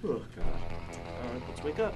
Oh, God. All right, let's wake up.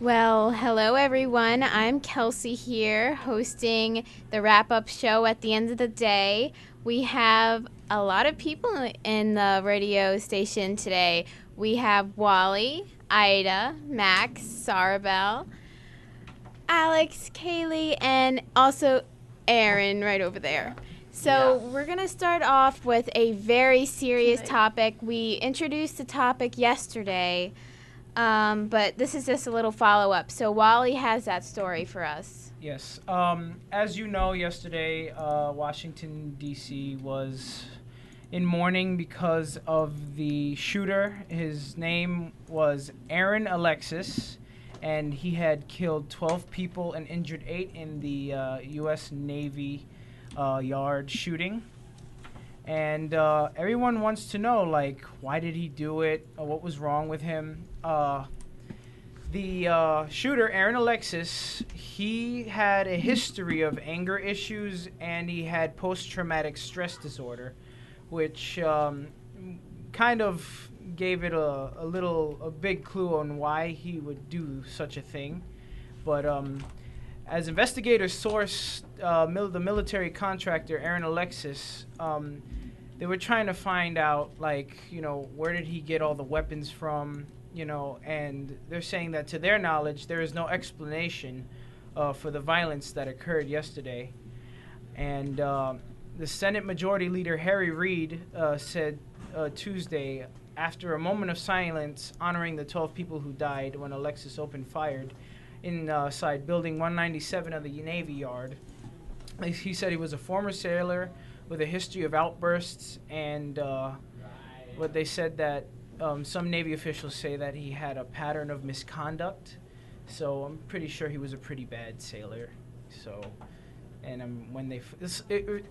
Well, hello everyone. I'm Kelsey here, hosting the wrap up show at the end of the day. We have a lot of people in the radio station today. We have Wally, Ida, Max, Sarabel, Alex, Kaylee, and also Aaron right over there. So, we're going to start off with a very serious topic. We introduced the topic yesterday, but this is just a little follow up. So Wally has that story for us. Yes. As you know, yesterday, Washington, D.C. was in mourning because of the shooter. His name was Aaron Alexis, and he had killed 12 people and injured 8 in the U.S. Navy yard shooting. And everyone wants to know, like, why did he do it? What was wrong with him? The shooter, Aaron Alexis, he had a history of anger issues and he had post-traumatic stress disorder, which kind of gave it a big clue on why he would do such a thing. But as investigators sourced the military contractor Aaron Alexis, they were trying to find out, like, where did he get all the weapons from, and they're saying that to their knowledge, there is no explanation for the violence that occurred yesterday. And the Senate Majority Leader Harry Reid said Tuesday, after a moment of silence honoring the 12 people who died when Alexis opened fire inside Building 197 of the Navy Yard. He said he was a former sailor with a history of outbursts, and what they said that some Navy officials say that he had a pattern of misconduct. So I'm pretty sure he was a pretty bad sailor. So, and when it's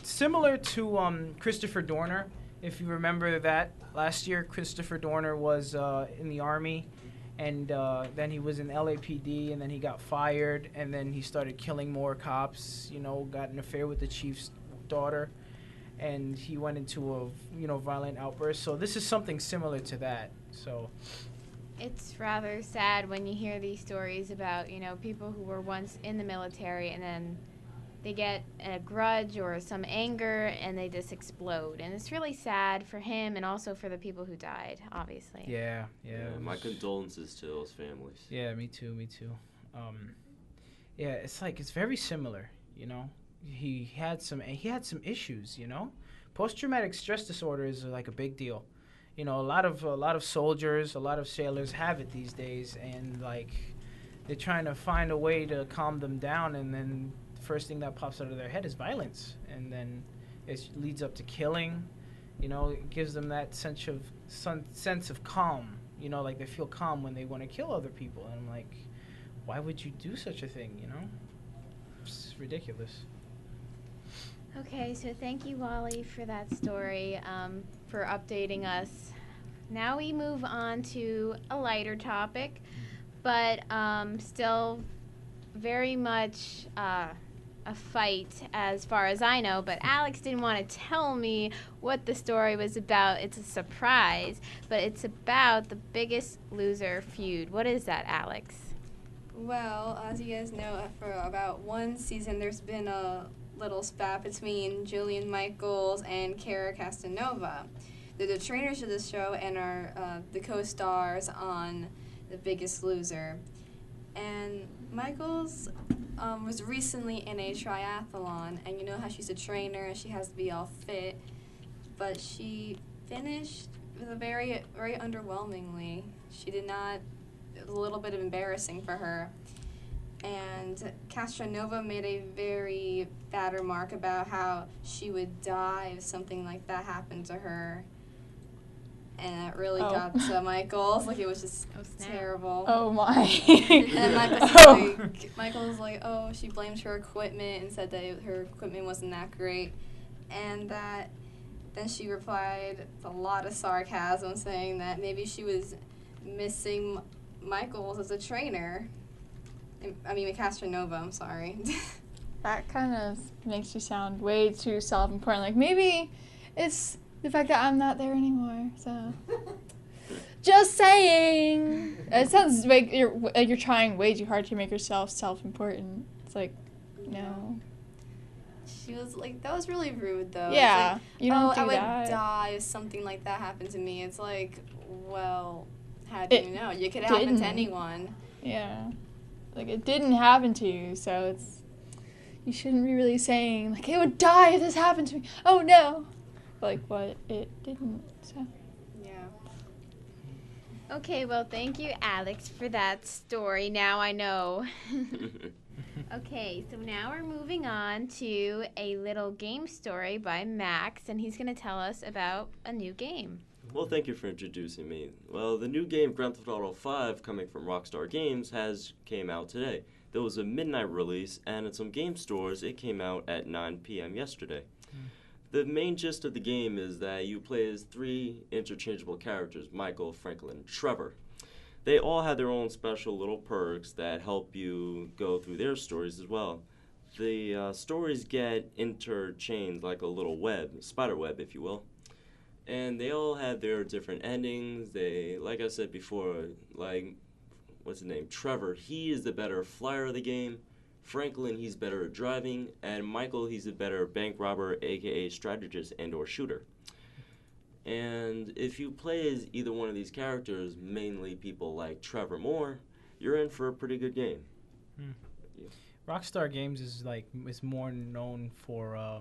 similar to Christopher Dorner, if you remember that last year, Christopher Dorner was in the Army, and then he was in LAPD, and then he got fired, and then he started killing more cops. Got an affair with the chief's daughter, and he went into a violent outburst. So this is something similar to that. So It's rather sad when you hear these stories about, people who were once in the military and then they get a grudge or some anger and they just explode. And it's really sad for him and also for the people who died, obviously. yeah. My condolences to those families. Yeah, me too. Yeah, it's very similar. He had some issues. Post traumatic stress disorder is like a big deal. A lot of soldiers, a lot of sailors have it these days, and like they're trying to find a way to calm them down, and then the first thing that pops out of their head is violence, and then it leads up to killing. It gives them that sense of calm. Like they feel calm when they want to kill other people, and I'm like, why would you do such a thing? It's ridiculous. Okay, so thank you, Wally, for that story, for updating us. Now we move on to a lighter topic, but still very much a fight as far as I know. But Alex didn't want to tell me what the story was about. It's a surprise, but it's about the Biggest Loser feud. What is that, Alex? Well, as you guys know, for about one season, there's been a little spat between Jillian Michaels and Kara Castanova. They're the trainers of the show and are the co-stars on The Biggest Loser. And Michaels was recently in a triathlon, and you know how she's a trainer and she has to be all fit, but she finished with a very, very underwhelmingly. She did not. It was a little bit embarrassing for her. And Castronova made a very bad remark about how she would die if something like that happened to her. And it really got to Michaels. Like, it was just terrible. Oh, my. And Michael was like, oh, she blamed her equipment and said that her equipment wasn't that great. And that then she replied with a lot of sarcasm, saying that maybe she was missing Michaels as a trainer. I mean, Castronova, I'm sorry. That kind of makes you sound way too self-important. Like, maybe it's the fact that I'm not there anymore, so. Just saying! It sounds like you're trying way too hard to make yourself self-important. It's like, no. She was like, that was really rude, though. Yeah, It's like, you don't do I would that. die if something like that happened to me. It's like, well, how do It you know? It could happen to didn't. anyone. Yeah. Like, it didn't happen to you, so it's. You shouldn't be really saying, like, I would die if this happened to me. Oh, no. Like, but it didn't, so. Yeah. Okay, well, thank you, Alex, for that story. Now I know. Okay, so now we're moving on to a little game story by Max, and he's going to tell us about a new game. Well, thank you for introducing me. Well, the new game Grand Theft Auto 5 coming from Rockstar Games came out today. There was a midnight release, and in some game stores, it came out at 9 p.m. yesterday. The main gist of the game is that you play as 3 interchangeable characters, Michael, Franklin, and Trevor. They all have their own special little perks that help you go through their stories as well. The stories get interchanged like a little web, spider web, if you will. And they all have their different endings. They, like I said before, like, what's his name? Trevor, he is the better flyer of the game. Franklin, he's better at driving. And Michael, he's a better bank robber, aka strategist and or shooter. And if you play as either one of these characters, mainly people like Trevor more, you're in for a pretty good game. Yeah. Rockstar Games is more known for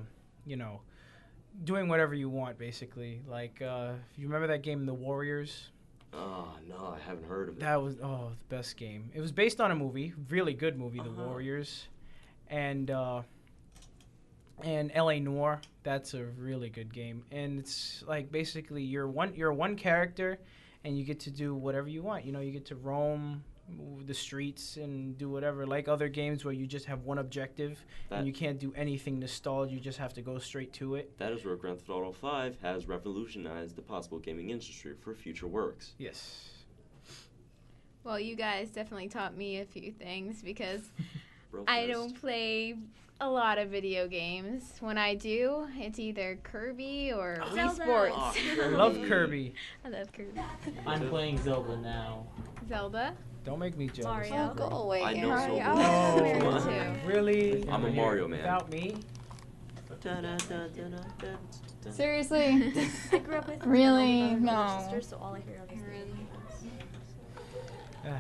doing whatever you want, basically. Like, you remember that game, The Warriors? Oh, no, I haven't heard of it. That was, the best game. It was based on a movie, really good movie, The Warriors. And L.A. Noire, that's a really good game. And it's, like, basically you're one character, and you get to do whatever you want. You know, you get to roam the streets and do whatever, like other games where you just have one objective and you can't do anything to stall. You just have to go straight to it. That is where Grand Theft Auto 5 has revolutionized the possible gaming industry for future works. Yes. Well, you guys definitely taught me a few things because Bro I fest. don't play a lot of video games. When I do, it's either Kirby or Wii Zelda. Sports. Oh, I love Kirby. I love Kirby. I'm playing Zelda now. Zelda? Don't make me jealous. Mario. Oh, go away, I know Aaron. so Mario. well. Oh, Mario Oh, too. really? I'm a Mario man. Without me? Seriously? I grew up with Really? my older No. sister, so all I hear of is Aaron.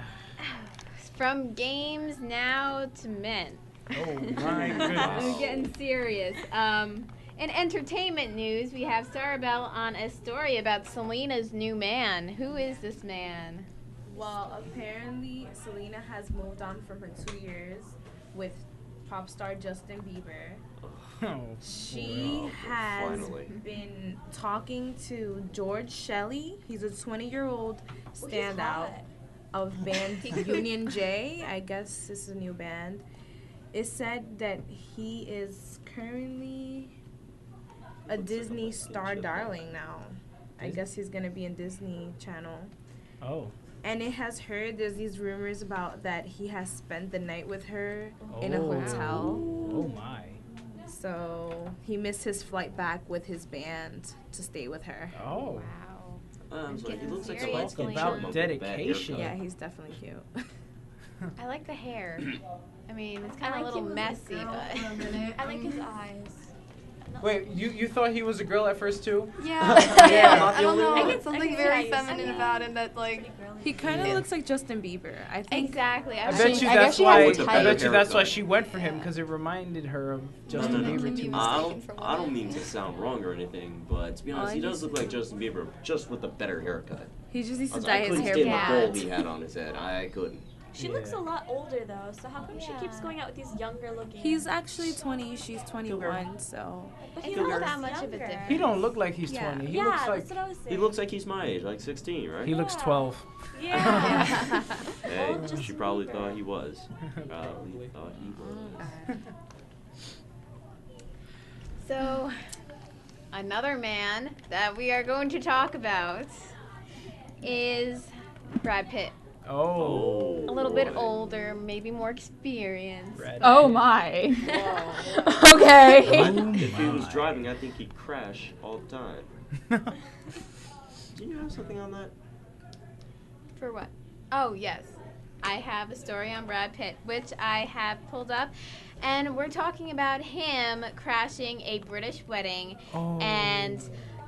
From games now to men. Oh my We're goodness. getting serious. In entertainment news, we have Sarabelle on a story about Selena's new man. Who is this man? Well, apparently Selena has moved on from her 2 years with pop star Justin Bieber. Oh, She Well, has finally. been talking to George Shelley. He's a 20-year-old standout of band Union J. I guess this is a new band. It said that he is currently a Disney star darling now. I guess he's gonna be in Disney Channel. Oh. And it has heard there's these rumors about that he has spent the night with her in a Oh. hotel. Oh my. So he missed his flight back with his band to stay with her. Oh. Wow. I'm sorry, he Getting looks like serious, a Selena. About chipmunk with a bad dedication. haircut. Yeah, he's definitely cute. I like the hair. I mean, it's I kind of like a him little as a messy, girl but. for a minute. I like his eyes. Wait, you thought he was a girl at first too? Yeah. Yeah. Not the I don't only know. one. I get something I very guess. feminine about him that, like, He kind of looks like Justin Bieber. I think. Exactly. I was bet thinking- you I guess that's she why. has With the a I better bet you that's why haircut. she went for him because it reminded her of Justin No, no, Bieber no. too No. much. I mistaken for don't women. mean to sound wrong or anything, but to be honest, he does look like Justin Bieber, just with a better haircut. He just needs to I dye his couldn't hair stand black. the bowl he had on his head. I couldn't. She looks Yeah. a lot older though, so how come she keeps Yeah. going out with these younger looking? He's actually 20. She's 21. So But It's he not looks that much of a younger. difference. He don't look like he's Yeah. 20. He Yeah, looks like that's what I was saying. He looks like he's my age, like 16, right? he looks Yeah. 12. Yeah. Hey, Old she Justin probably Bieber. thought he was. Probably thought he was. So, another man that we are going to talk about is Brad Pitt. Oh. A little bit boy. older, maybe more experienced. Brad Oh Pitt. my. Whoa. Okay. If he was driving, I think he'd crash all the time. Do you have something on that? For what? Oh, yes. I have a story on Brad Pitt, which I have pulled up. And we're talking about him crashing a British wedding. Oh. And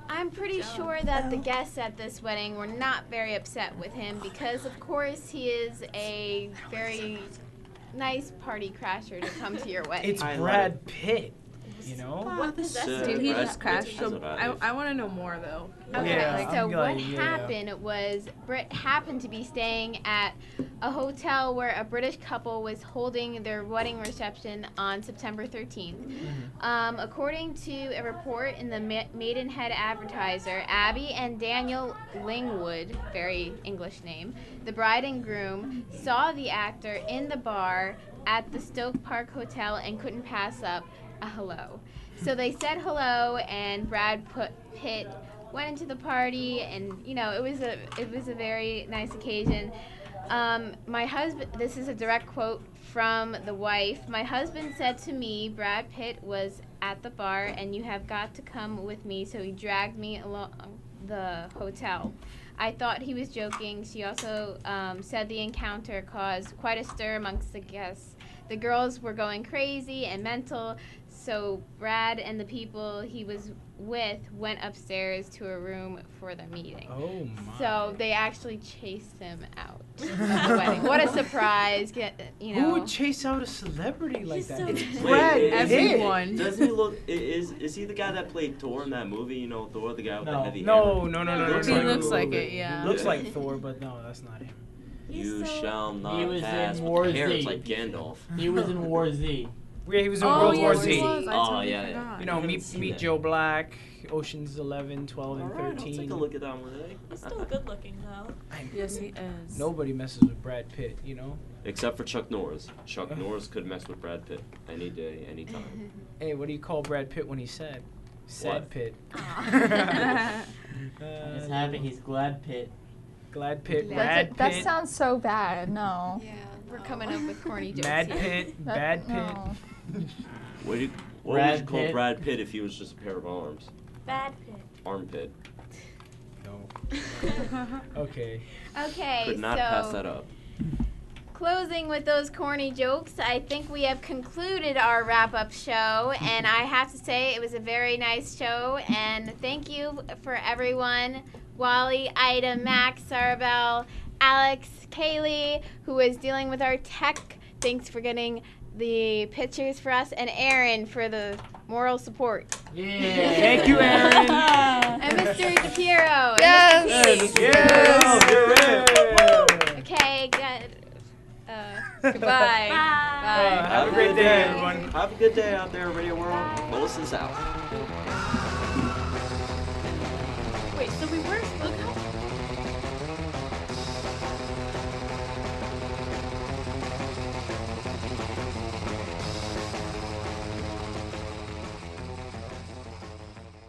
I'm pretty sure that the guests at this wedding were not very upset with him because, of course, he is a very nice party crasher to come to your wedding. It's I Brad Pitt. You know? What possessed So, Did he Brad just Pitt crash? is So what I want to know more though. Okay, Yeah, so I'm what glad, yeah. happened was Britt happened to be staying at a hotel where a British couple was holding their wedding reception on September 13th. According to a report in the Maidenhead Advertiser, Abby and Daniel Lingwood, very English name, the bride and groom, saw the actor in the bar at the Stoke Park Hotel and couldn't pass up a hello. So they said hello, and Brad Pitt went into the party, and it was a very nice occasion. My husband, this is a direct quote from the wife. My husband said to me, Brad Pitt was at the bar, and you have got to come with me. So he dragged me along the hotel. I thought he was joking. She also said the encounter caused quite a stir amongst the guests. The girls were going crazy and mental, so Brad and the people he was with went upstairs to a room for their meeting. Oh my. So they actually chased him out of the wedding. What a surprise! Who would chase out a celebrity like He's that? so It's cute. Brad Wait, Pitt. Everyone. Doesn't he look? Is he the guy that played Thor in that movie? You know, Thor, the guy with the No. heavy No, hammer. no. He looks like it, yeah. Looks like Thor, but no, that's not him. You shall not He was pass. in With War the hair, it's Z. like Gandalf. He was in War Z. Yeah, he was in Oh, World War yes, Z. he was. I Oh, totally yeah, yeah. forgot. You know, I haven't meet seen that. Joe Black, Ocean's 11, 12, and Alright, I'll 13. take a look at that one today. He's still good looking though. Yes, he is. Nobody messes with Brad Pitt, you know? Except for Chuck Norris. Chuck Norris could mess with Brad Pitt any day, any time. Hey, what do you call Brad Pitt when he's sad? Sad What? Pitt. Just happy he's glad Pitt. Glad Pitt, Glad Brad That Pitt, sounds so bad. No. Yeah. We're coming up with corny jokes Mad here. Pitt, That- Bad Pitt. no. What would you Brad call Pitt. Brad Pitt if he was just a pair of arms? Bad Pit. Armpit. No. Okay. Okay, Could not so pass that up. closing with those corny jokes, I think we have concluded our wrap-up show, and I have to say it was a very nice show, and thank you for everyone, Wally, Ida, Max, Sarabel, Alex, Kaylee, who was dealing with our tech. Thanks for getting the pictures for us, and Aaron for the moral support. Yeah. Thank you, Aaron. And Mr. DePiero. Yes. Yes. Okay, good. Goodbye. Bye. Have a great day, everyone. Have a good day out there, Radio World. Melissa's out. Wait, so we were. Look how